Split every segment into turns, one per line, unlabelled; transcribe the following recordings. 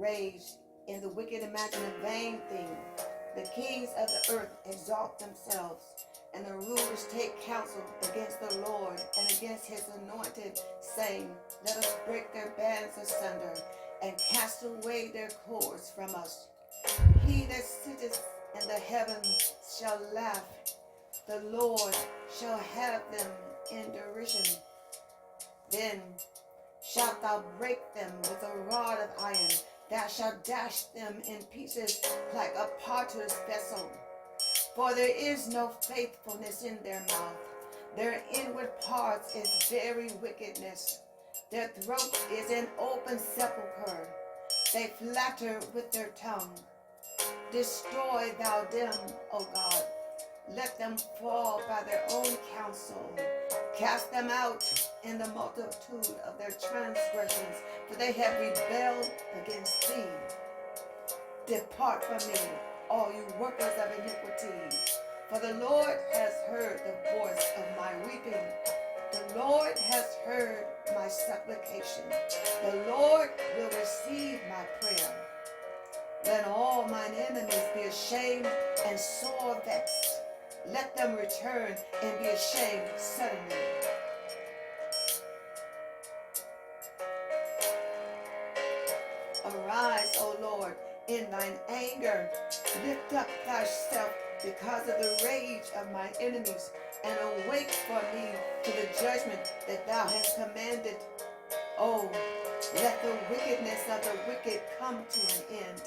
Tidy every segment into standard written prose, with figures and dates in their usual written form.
rage, and the wicked imagine a vain thing. The kings of the earth exalt themselves, and the rulers take counsel against the Lord and against his anointed, saying, let us break their bands asunder and cast away their cords from us. He that sitteth in the heavens shall laugh. The Lord shall have them in derision. Then shalt thou break them with a rod of iron. Thou shalt dash them in pieces like a potter's vessel. For there is no faithfulness in their mouth. Their inward parts is very wickedness. Their throat is an open sepulchre. They flatter with their tongue. Destroy thou them, O God. Let them fall by their own counsel. Cast them out in the multitude of their transgressions, for they have rebelled against thee. Depart from me, all you workers of iniquity, for the Lord has heard the voice of my weeping. The Lord has heard my supplication. The Lord will receive my prayer. Let all mine enemies be ashamed and sore vexed. Let them return and be ashamed suddenly. Arise, O Lord, in thine anger. Lift up thyself because of the rage of my enemies, and awake for me to the judgment that thou hast commanded. Oh, let the wickedness of the wicked come to an end,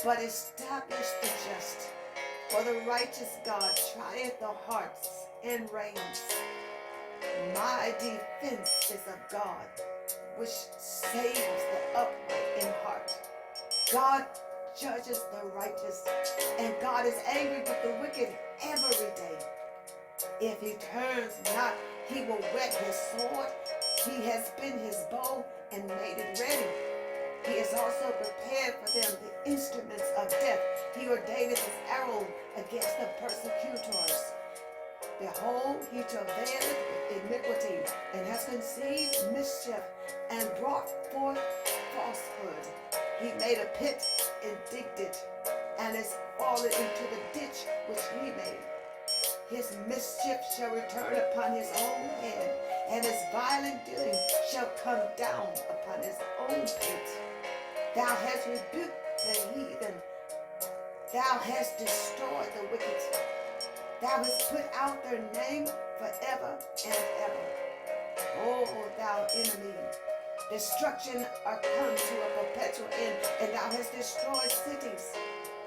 but establish the just. For the righteous God trieth the hearts and reins. My defense is of God, which saves the upright in heart. God judges the righteous, and God is angry with the wicked every day. If he turns not, he will whet his sword. He has bent his bow and made it ready. He has also prepared for them the instruments of death. He ordained his arrow against the persecutors. Behold, he travaileth with iniquity, and has conceived mischief, and brought forth falsehood. He made a pit and digged it, and is fallen into the ditch which he made. His mischief shall return upon his own head, and his violent doing shall come down upon his own pit. Thou hast rebuked the heathen. Thou hast destroyed the wicked. Thou hast put out their name forever and ever. O thou enemy, destruction are come to a perpetual end, and thou hast destroyed cities.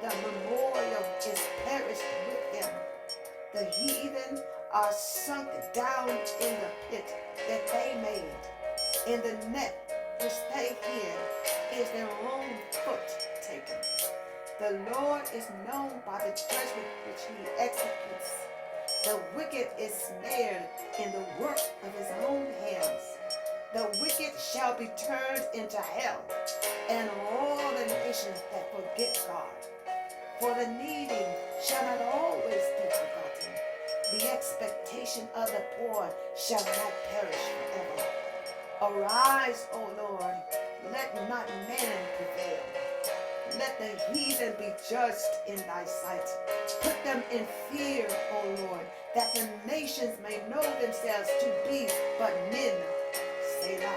The memorial is perished with them. The heathen are sunk down in the pit that they made. In the net which they hid is their own foot taken. The Lord is known by the judgment which he executes. The wicked is snared in the work of his own hands. The wicked shall be turned into hell, and all the nations that forget God. For the needy shall not always be forgotten. The expectation of the poor shall not perish forever. Arise, O Lord, let not man prevail. Let the heathen be judged in thy sight. Put them in fear, O Lord, that the nations may know themselves to be but men. Selah.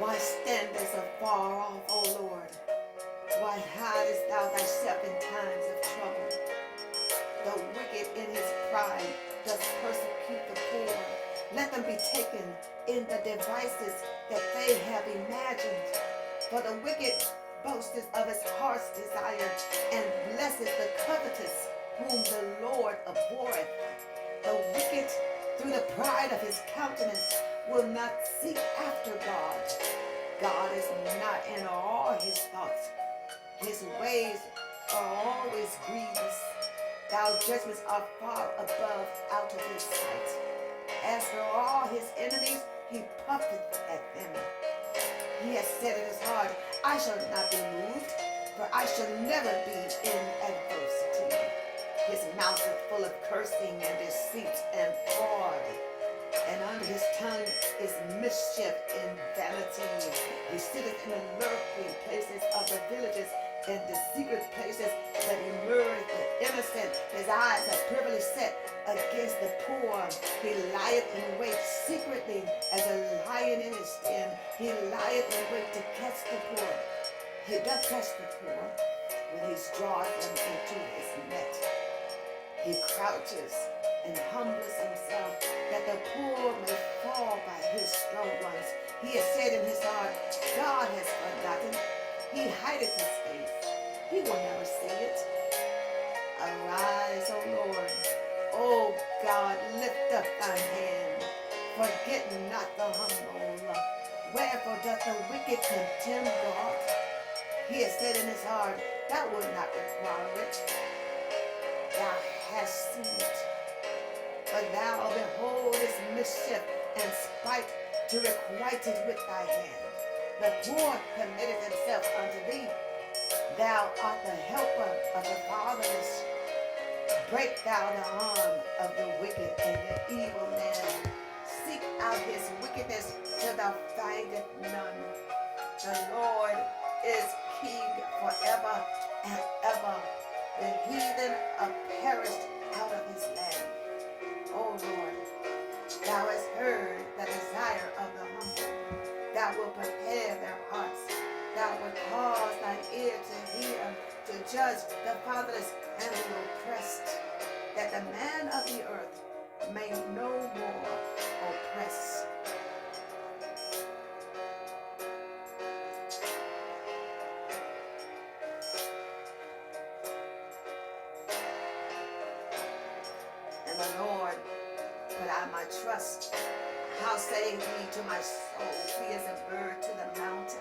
Why standest afar off, O Lord? Why hidest thou thyself in times of trouble? The wicked in his pride doth persecute the poor. Let them be taken in the devices that they have imagined. For the wicked boasteth of his heart's desire, and blesseth the covetous, whom the Lord abhorreth. The wicked, through the pride of his countenance, will not seek after God. God is not in all his thoughts. His ways are always grievous. Thy judgments are far above out of his sight. As for all his enemies, he puffeth at them. He has said in his heart, I shall not be moved. for I shall never be in adversity. His mouth is full of cursing and deceit and fraud, and under his tongue is mischief and vanity. He sitteth in the lurking places of the villages, in the secret places that he murdereth the innocent. His eyes are privily set against the poor. He lieth in wait secretly as a lion in his den. He lieth in wait to catch the poor. He doth catch the poor when he draws them into his net. He crouches and humbles himself, that the poor may fall by his strong ones. He has said in his heart, God has forgotten. He hideth his face. He will never see it. Arise, O Lord. O God, lift up thine hand. Forget not the humble. Wherefore doth the wicked contemn God? He has said in his heart, thou wilt not require it. Thou hast seen it. But thou beholdest mischief and spite to requite it with thy hand. The poor committed himself unto thee. Thou art the helper of the fatherless. Break thou the arm of the wicked and the evil man. Seek out his wickedness till thou findest none. The Lord is king forever and ever. The heathen are perished out of his land. O Lord, thou hast heard the desire of the humble. Thou wilt prepare their hearts. Thou wilt cause thine ear to hear, to judge the fatherless and the oppressed, that the man of the earth may no more oppress. And the Lord put I my trust. How say ye to my soul, flee as a bird to the mountain?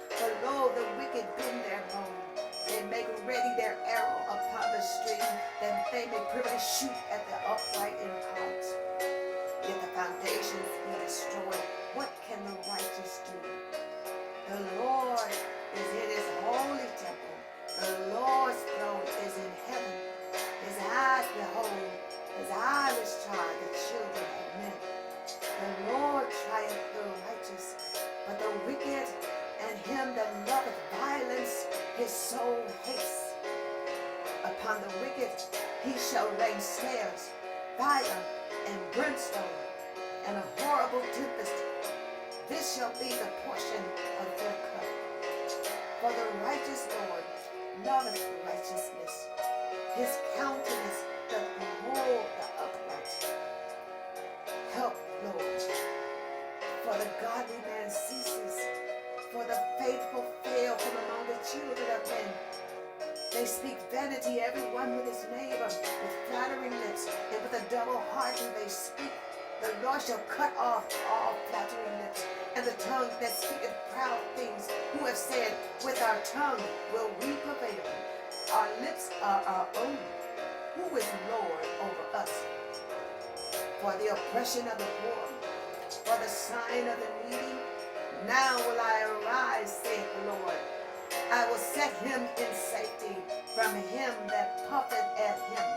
For lo, the wicked bend their bow. They make ready their arrow upon the stream, that they may privily shoot at the upright in heart. Yet the foundations be destroyed. What can the righteous do? The Lord is in his holy temple. The Lord's throne is in heaven. His eyes behold, his eyes try the children of men. The Lord trieth the righteous, but the wicked and him that loveth violence, his soul hates. Upon the wicked he shall rain snares, fire and brimstone, and a horrible tempest. This shall be the portion of their cup. For the righteous Lord loveth righteousness. His countenance doth behold the upright. Help, Lord, for the godly man ceases, for the faithful fail from among the children of men. They speak vanity, every one with his neighbor, with flattering lips, and with a double heart do they speak. The Lord shall cut off all flattering lips, and the tongue that speaketh proud things, who have said, with our tongue will we prevail. Our lips are our own. Who is Lord over us? For the oppression of the poor, for the sign of the needy, now will I arise, saith the Lord. I will set him in safety from him that puffeth at him.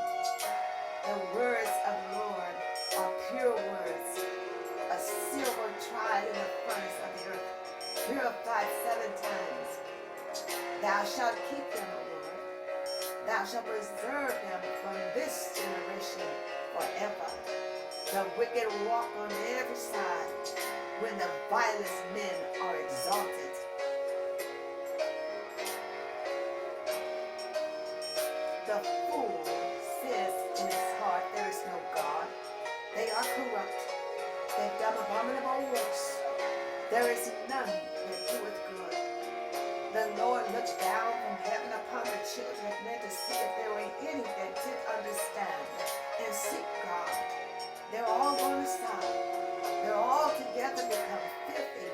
The words of the Lord are pure words, a silver tried in the furnace of the earth, purified 7 times. Thou shalt keep them, O Lord. Thou shalt preserve them from this generation forever. The wicked walk on every side, when the vilest men are exalted. The fool says in his heart, there is no God. They are corrupt. They've done abominable works. There is none that doeth good. The Lord looked down from heaven upon the children of men to see if there were any that did understand and seek God. They're all gone aside. They're all together become filthy.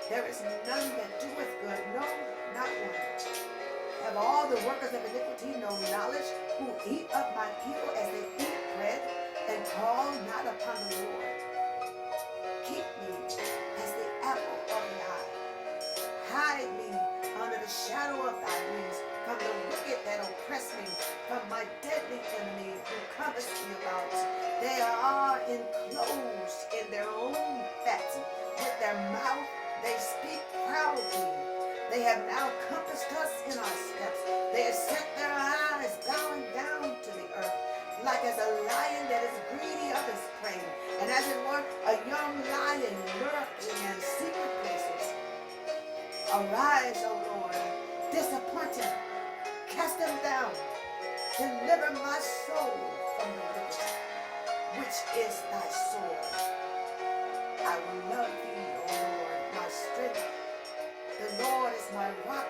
There is none that doeth good, no, not one. Have all the workers of iniquity no knowledge, who eat up my people as they eat bread, and call not upon the Lord? Keep me as the apple of the eye. Hide me under the the shadow of thy wings, from the wicked that oppress me, from my deadly enemy who compass me about. They are enclosed in their own fat. With their mouth they speak proudly. They have now compassed us in our steps. They have set their eyes bowing down to the earth, like as a lion that is greedy of his prey, and as it were a young lion lurking in secret places. Arise, O Lord, disappoint him, cast him down, deliver my soul from the wicked, which is thy sword. I will love thee, O Lord, my strength. The Lord is my rock,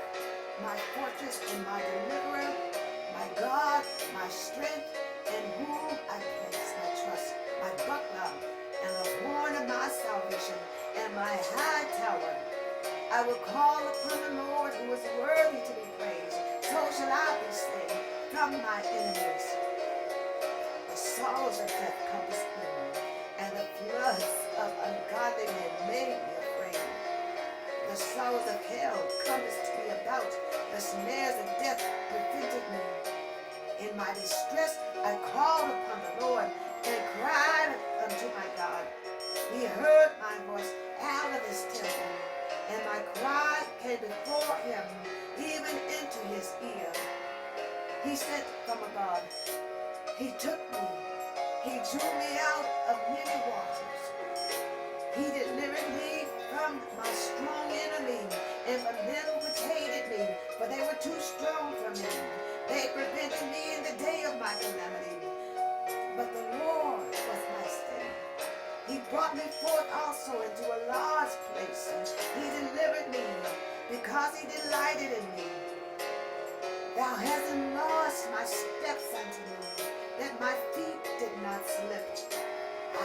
my fortress, and my deliverer, my God, my strength, in whom I place my trust, my buckler, and the horn of my salvation, and my high tower. I will call upon the Lord, who is worthy to be praised. So shall I be saved from my enemies. The sorrows of death compassed me, and the floods of ungodly men made me afraid. The sorrows of hell compassed me about. The snares of death prevented me. In my distress I called upon the Lord and cried unto my God. He heard my voice out of his temple, and my cry came before him, even into his ear. He sent from above. He took me. He drew me out of many waters. He delivered me from my strong enemy and from them which hated me, for they were too strong for me. They prevented me in the day of my calamity. But the Lord was my stay. He brought me forth also into a large place. He delivered me because he delighted in me. Thou hast enlarged my steps unto me, that my feet did not slip.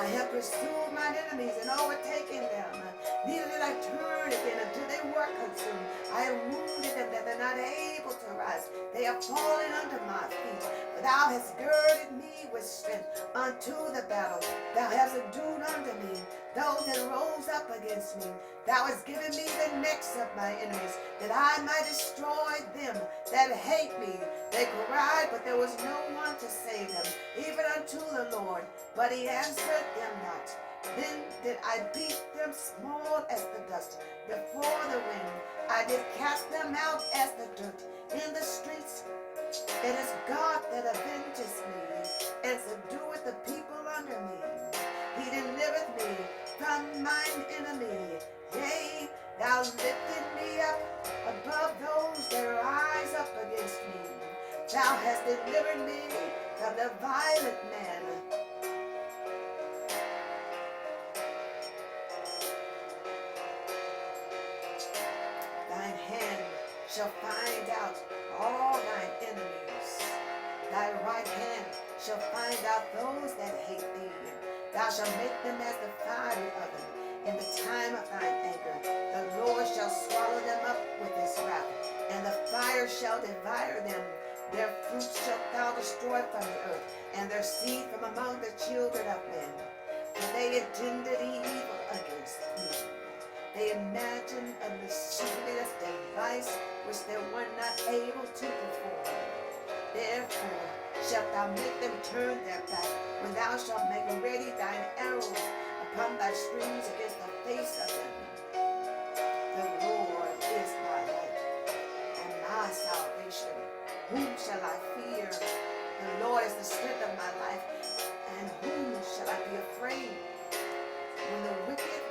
I have pursued mine enemies and overtaken them. Neither did I turn again until they were consumed. I have wounded them that they're not able to rise. They are fallen under my feet. But thou hast girded me with strength unto the battle. Thou hast endued unto me those that rose up against me. Thou hast given me the necks of my enemies, that I might destroy them that hate me. They cried, but there was no one to save them, even unto the Lord. But he answered them not. Then did I beat them small as the dust before the wind. I did cast them out as the dirt in the streets. It is God that avenges me, and subdueth the people under me. He delivereth me from mine enemy. Yea, thou lifted me up above those that rise up against me. Thou hast delivered me from the violent man. Thine hand shall find out all thine enemies. Thy right hand shall find out those that hate thee. Thou shalt make them as the fiery oven in the time of thine anger. The Lord shall swallow them up with his wrath, and the fire shall devour them. Their fruit shalt thou destroy from the earth, and their seed from among the children of men. For they intended evil against me. They imagined a mischievous device which they were not able to perform. Therefore shalt thou make them turn their back, when thou shalt make ready thine arrows upon thy strings against the face of them. The Lord is my light and my salvation. Whom shall I fear? The Lord is the strength of my life, and whom shall I be afraid? When the wicked,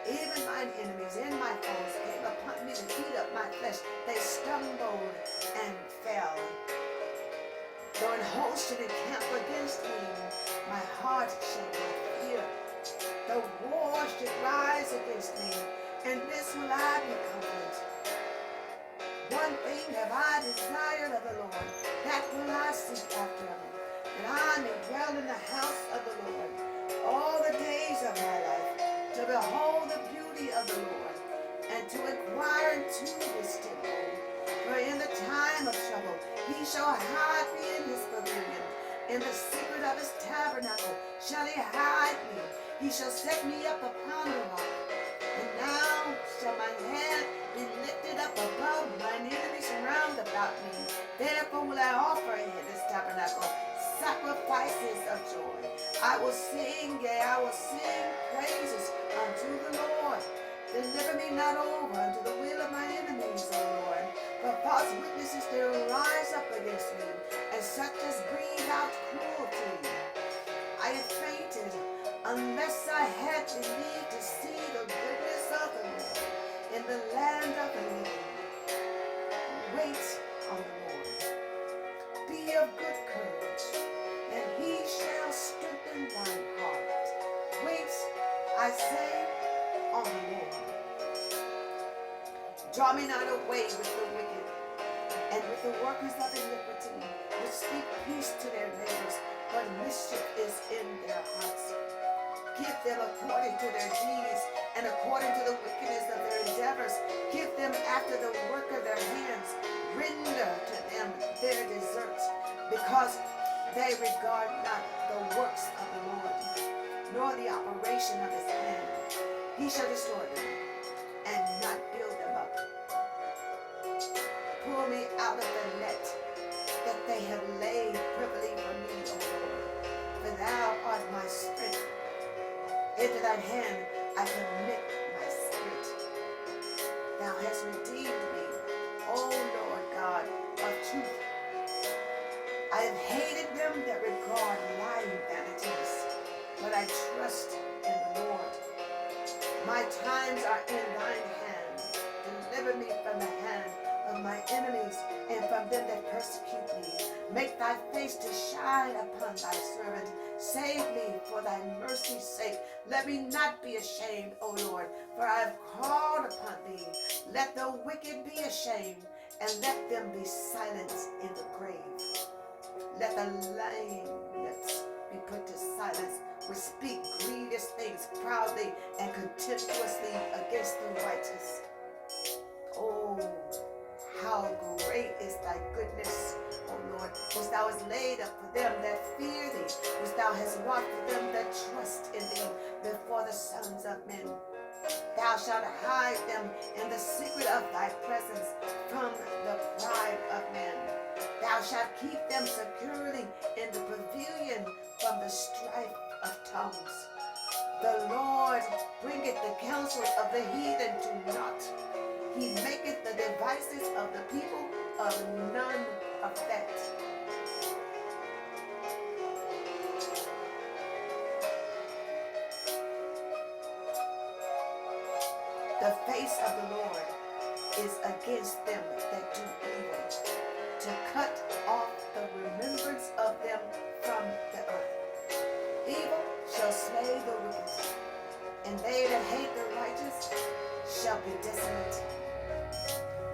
even mine enemies and my foes, came upon me to eat up my flesh, they stumbled and fell. Though an host should encamp against me, my heart shall not fear. The war should rise against me, and this will I be confident. One thing have I desired of the Lord, that will I seek after him, that I may dwell in the house of the Lord all the days of my life, to behold the beauty of the Lord, and to inquire into his temple. For in the time of trouble he shall hide me in his pavilion. In the secret of his tabernacle shall he hide me. He shall set me up upon a rock. In Now shall my hand be lifted up above mine enemies round about me. Therefore will I offer in this tabernacle sacrifices of joy. I will sing, yea, I will sing praises unto the Lord. Deliver me not over unto the will of my enemies, O Lord. For false witnesses do rise up against me, and such as breathe out cruelty. I had fainted unless I had believed to see the goodness of the Lord in the land of the living. Wait on the Lord. Be of good courage, and he shall strengthen thine heart. Wait, I say, on the Lord. Draw me not away with the wicked, and with the workers of iniquity, which speak peace to their neighbors, but mischief is in their hearts. Give them according to their deeds, and according to the wickedness of their endeavors. Give them after the work of their hands. Render to them their deserts, because they regard not the works of the Lord, nor the operation of his hand. He shall destroy them, and not build them up. Pull me out of the net that they have laid privily for me, O Lord. For thou art my strength. Into thine hand I commit my spirit. Thou hast redeemed me, O Lord God of truth. I have hated them that regard lying vanities, but I trust in the Lord. My times are in thine hand. Deliver me from the hand of my enemies and from them that persecute me. Make thy face to shine upon thy servant. Save me for thy mercy's sake. Let me not be ashamed, O Lord, for I have called upon thee. Let the wicked be ashamed, and let them be silenced in the grave. Let the lying lips be put to silence, which speak grievous things proudly and contemptuously against the righteous. Oh, how great is thy goodness, O Lord, which thou hast laid up for them that fear thee, which thou hast wrought for them that trust in thee before the sons of men. Thou shalt hide them in the secret of thy presence from the pride of men. Thou shalt keep them securely in the pavilion from the strife of tongues. The Lord bringeth the counsel of the heathen to naught. He maketh the devices of the people of none effect. The face of the Lord is against them that do evil, to cut off the remembrance of them from the earth. Evil shall slay the wicked, and they that hate the righteous shall be desolate.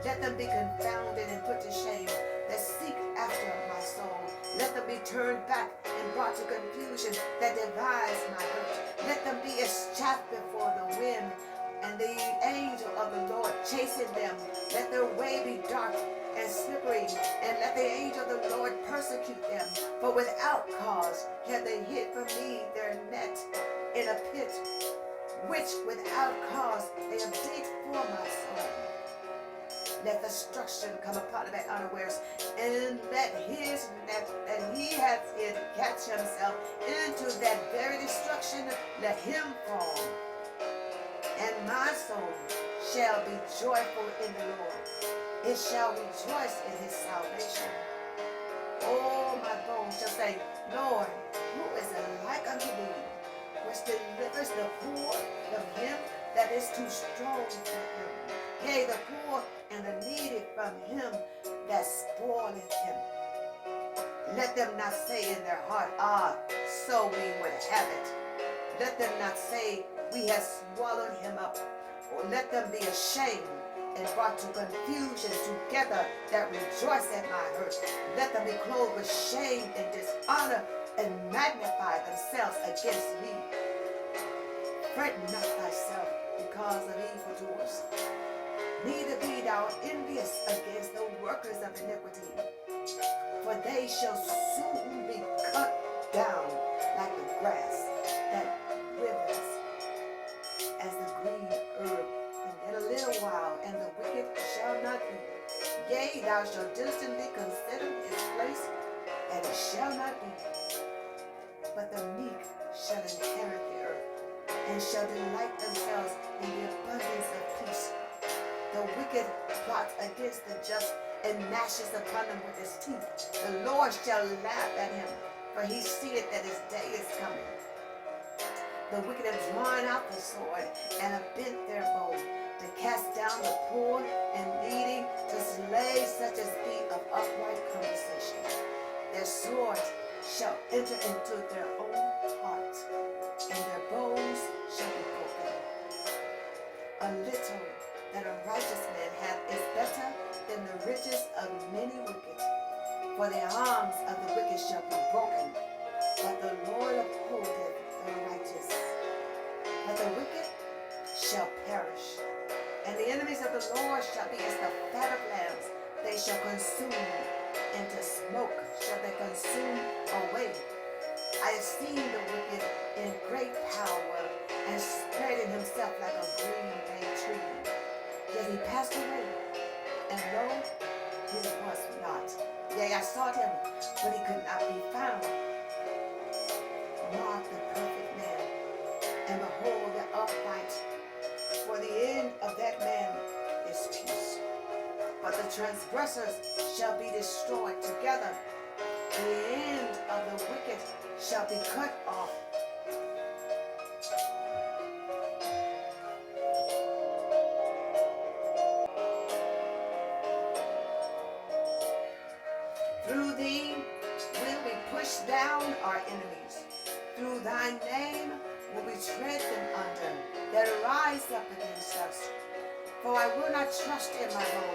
Let them be confounded and put to shame that seek after my soul. Let them be turned back and brought to confusion that devise my hurt. Let them be as chaff before the wind, and the angel of the Lord chasing them. Let their way be dark and slippery, and let the angel of the Lord persecute them. For without cause have they hid from me their net in a pit, which without cause they have digged for my soul. Let destruction come upon him at unawares, and let his net that he hath hid catch himself into that very destruction. Let him fall. And my soul shall be joyful in the Lord. It shall rejoice in his salvation. All my bones shall say, Lord, who is like unto thee, which delivers the poor from him that is too strong for him? Yea, the poor and the needy from him that spoileth him. Let them not say in their heart, so we would have it. Let them not say, we have swallowed him up. Or let them be ashamed and brought to confusion together that rejoice at my hurt. Let them be clothed with shame and dishonor and magnify themselves against me. Fret not thyself because of evildoers, neither be thou envious against the workers of iniquity, for they shall soon be cut down like the grass that withers as the green herb. thou shalt diligently consider his place, and it shall not be. But the meek shall inherit the earth, and shall delight themselves in the abundance of peace. The wicked plots against the just, and gnashes upon them with his teeth. The Lord shall laugh at him, for he seeth that his day is coming. The wicked have drawn out the sword, and have bent their bow, to cast down the poor and needy, to slay such as be of upright conversation. Their swords shall enter into their own hearts, and their bows shall be broken. A little that a righteous man hath is better than the riches of many wicked. For the arms of the wicked shall be broken, but the Lord upholdeth the righteous. But the wicked shall perish, and the enemies of the Lord shall be as the fat of lambs. They shall consume, and to smoke shall they consume away. I have seen the wicked in great power, and spreading himself like a green bay tree. Yet he passed away, and lo, he was not. Yea, I sought him, but he could not be found. Mark the perfect man, and behold the upright, for the end of that man is peace. But the transgressors shall be destroyed together, and the end of the wicked shall be cut off. Through thee will we push down our enemies. Through thy name will we tread them under, that rise up against us. For I will not trust in my bow,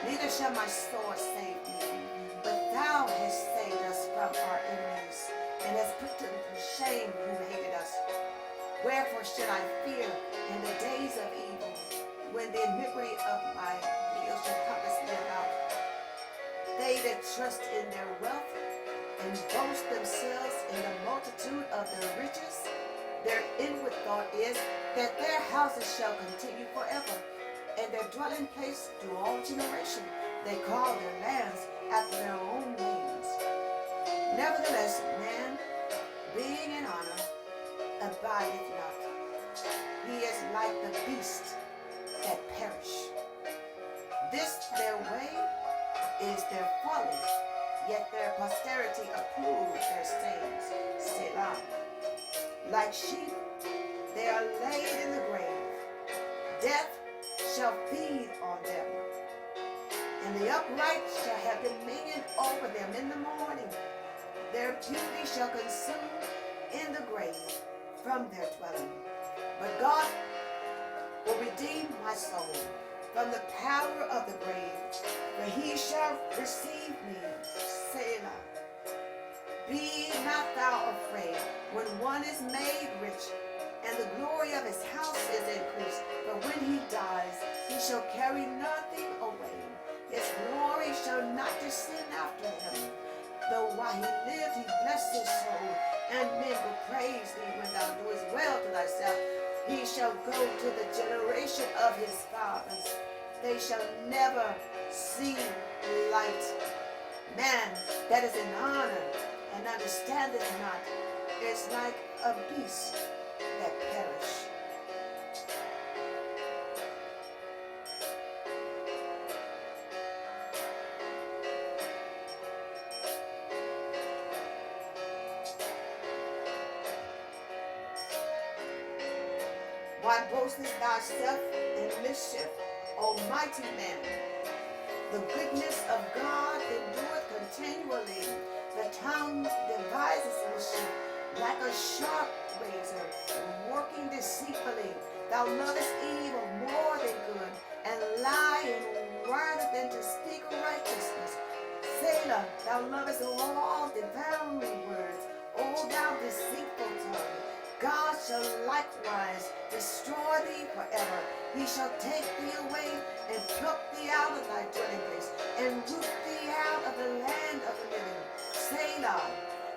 neither shall my sword save me. But thou hast saved us from our enemies, and hast put them to shame who hated us. Wherefore should I fear in the days of evil, when the iniquity of my heels shall compass me about? They that trust in their wealth, and boast themselves in the multitude of their riches, their inward thought is that their houses shall continue forever, and their dwelling place through all generation. They call their lands after their own names. Nevertheless, man, being in honor, abideth not. He is like the beasts that perish. This their way is their folly, yet their posterity approves their sayings. Selah. Like sheep, they are laid in the grave. Death shall feed on them, and the upright shall have dominion over them in the morning. Their beauty shall consume in the grave from their dwelling. But God will redeem my soul from the power of the grave, for he shall receive me. Selah. Be not thou afraid when one is made rich, and the glory of his house is increased. For when he dies, he shall carry nothing away. His glory shall not descend after him. Though while he lived, he blessed his soul, and men will praise thee when thou doest well to thyself. He shall go to the generation of his fathers. They shall never see light. Man that is in honor and understandeth not is like a beast that perish. Why boastest thyself in mischief, O mighty man? The goodness of God endureth continually. The tongue devises mischief like a sharp razor, working deceitfully. Thou lovest evil more than good, and lying rather than to speak righteousness. Selah, thou lovest all devouring words, O thou deceitful tongue. God shall likewise destroy thee forever. He shall take thee away and pluck thee out of thy dwelling place, and root thee out of the land of the living. Selah.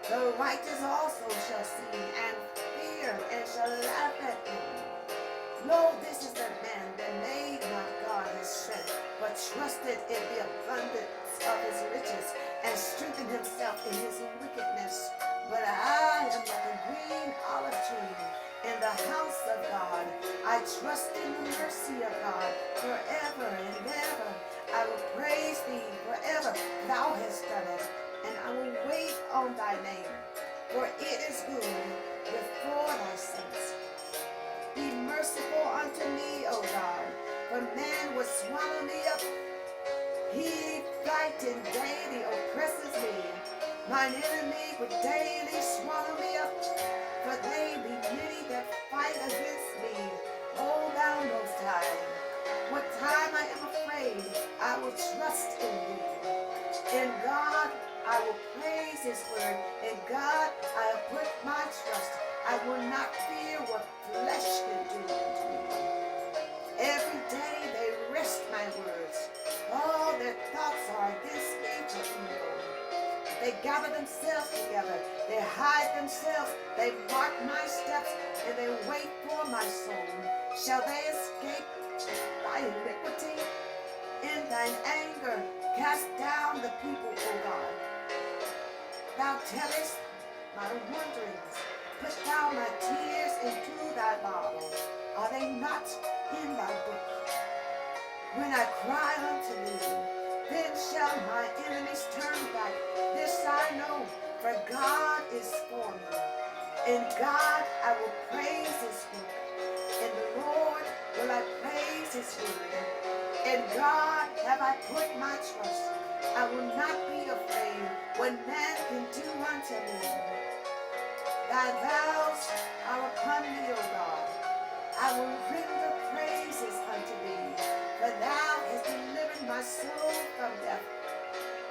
The righteous also shall see and fear, and shall laugh at him. Lo, this is the man that made not God his strength, but trusted in the abundance of his riches and strengthen himself in his wickedness. But I am like a green olive tree in the house of God. I trust in the mercy of God forever and ever. I will praise thee forever. Thou hast done it, and I will wait on thy name. For it is good before thy saints. Be merciful unto me, O God, for man would swallow me up. He fighting daily oppresses me. Mine enemy would daily swallow me up. For they be many that fight against me. O thou most high, what time I am afraid, I will trust in thee. In God I will praise his word. In God I have put my trust. I will not fear what flesh can do unto me. Every day they wrest my words. All their thoughts are against me for evil. They gather themselves together. They hide themselves. They mark my steps, and they wait for my soul. Shall they escape by iniquity? In thine anger, cast down the people, O God. Thou tellest my wanderings. Put thou my tears into thy bottle. Are they not in thy book? When I cry unto thee, then shall my enemies turn back. This I know, for God is for me. In God I will praise his work. In the Lord will I praise his word. In God have I put my trust. I will not be afraid what man can do unto me. Thy vows are upon me, O God. I will render praises unto thee, for thou hast delivered my soul from death.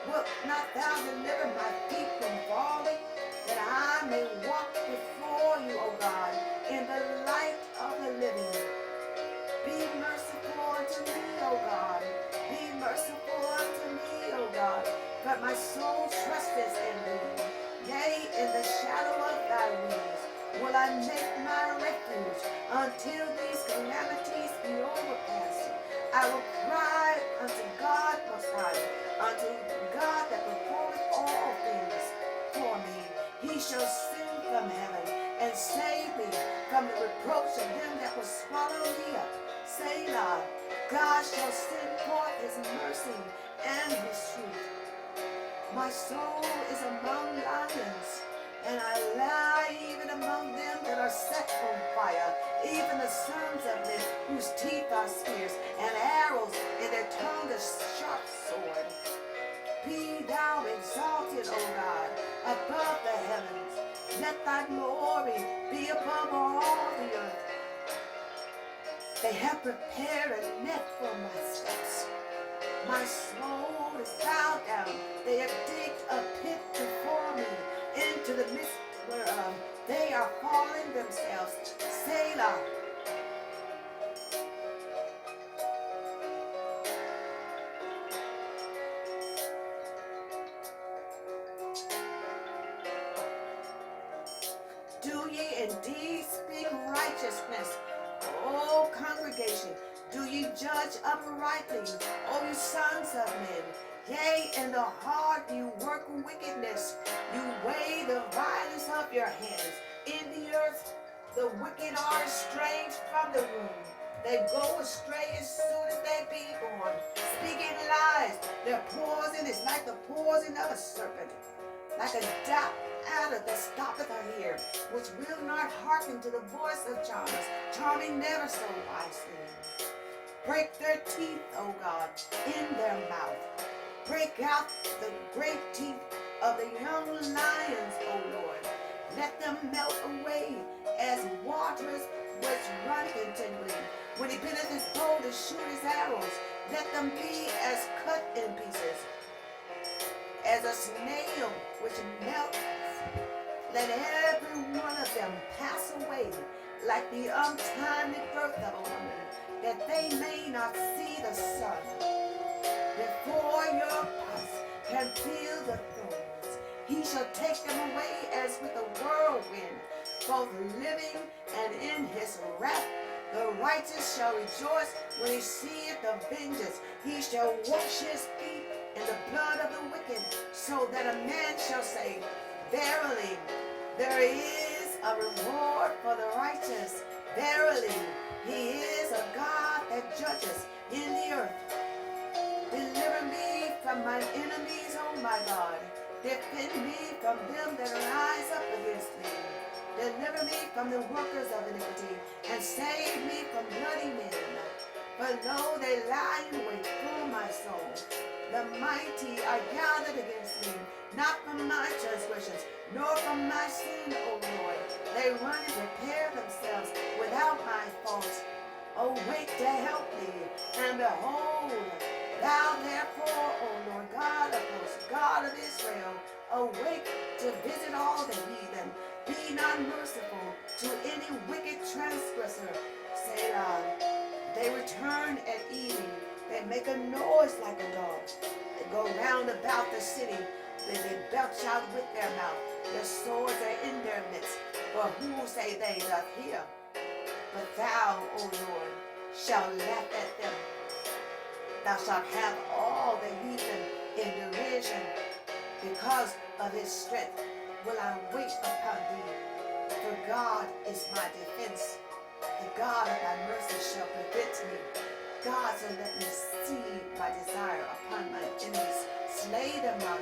Wilt not thou deliver my feet from falling, that I may walk before you, O God, in the light of the living? Be merciful unto me, O God. Be merciful unto me, O God, for my soul trusteth in thee. Yea, in the shadow of thy wings will I make my refuge until these calamities be overpassed. I will cry unto God most high, unto God that performeth all things for me. He shall send from heaven and save me from the reproach of them that will swallow me up. Selah. God shall send forth his mercy and his truth. My soul is among lions, and I lie even among them that are set on fire, even the sons of men whose teeth are spears, and arrows in their tongue a sharp sword. Be thou exalted, O God, above the heavens. Let thy glory be above all the earth. They have prepared a net for my steps. My soul is bowed down. They have digged a pit before me, into the midst whereof they are falling themselves. Selah. Do ye indeed speak righteousness, O congregation? Do ye judge uprightly, O you sons of men? Yea, in the heart you work wickedness. You weigh the violence of your hands. In the earth the wicked are estranged from the womb. They go astray as soon as they be born, speaking lies. Their poison is like the poison of a serpent, like a dark adder that stoppeth her ear, which will not hearken to the voice of charmers, charming never so wisely. Break their teeth, O God, in their mouth. Break out the great teeth of the young lions, O Lord. Let them melt away as waters which run continually. When he bendeth his bow to shoot his arrows, let them be as cut in pieces, as a snail which melts. Let every one of them pass away like the untimely birth of a woman, that they may not see the sun. Before your pus can feel the thorns, he shall take them away as with a whirlwind, both living and in his wrath. The righteous shall rejoice when he seeth the vengeance. He shall wash his feet in the blood of the wicked, so that a man shall say, verily, there is a reward for the righteous. Verily, he is a God that judges in the earth. Deliver me from my enemies, O my God. Defend me from them that rise up against me. Deliver me from the workers of iniquity, and save me from bloody men. For lo, they lie in wait for my soul. The mighty are gathered against me, not from my transgressions, nor from my sin, O Lord. They run and prepare themselves without my fault. Awake to help me, and behold, thou therefore, O Lord God of hosts, God of Israel, awake to visit all the heathen. Be not merciful to any wicked transgressor. Selah. They return at evening. They make a noise like a dog. They go round about the city. They belch out with their mouth. Their swords are in their midst. For who say they doth hear? But thou, O Lord, shalt laugh at them. Thou shalt have all the heathen in derision. Because of his strength will I wait upon thee. For God is my defense. The God of thy mercy shall prevent me. God, so let me see my desire upon my enemies. Slay them not,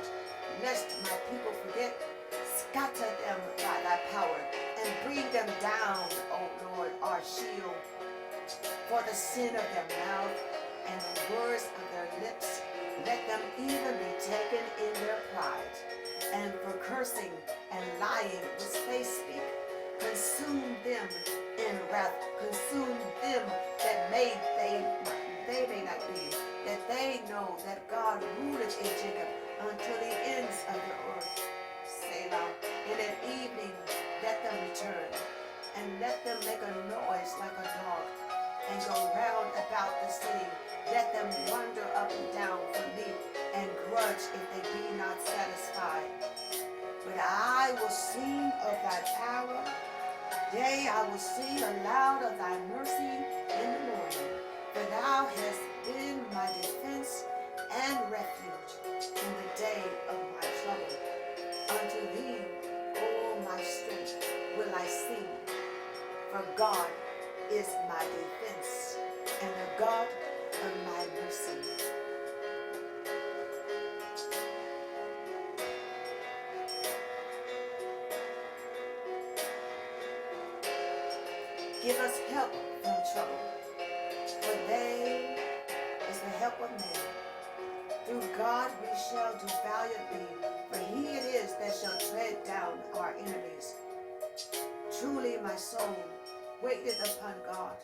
lest my people forget. Scatter them by thy power, and bring them down, O Lord, our shield. For the sin of their mouth and the words of their lips, let them even be taken in their pride. And for cursing and lying which they speak, consume them in wrath, consume them that they may not be, that they know that God ruleth in Jacob until the ends of the earth. Selah. And at evening let them return, and let them make a noise like a dog, and go round about the city. Let them wander up and down for me, and grudge if they be not satisfied. But I will sing of thy power. Yea, I will sing aloud of thy mercy in the morning. For thou hast been my defense and refuge in the day of my trouble. Unto thee, O my strength, will I sing. For God is my defense and the God of my mercy. Give us help from trouble, for they is the help of man. Through God we shall do valiantly, for he it is that shall tread down our enemies. Truly my soul waiteth upon God.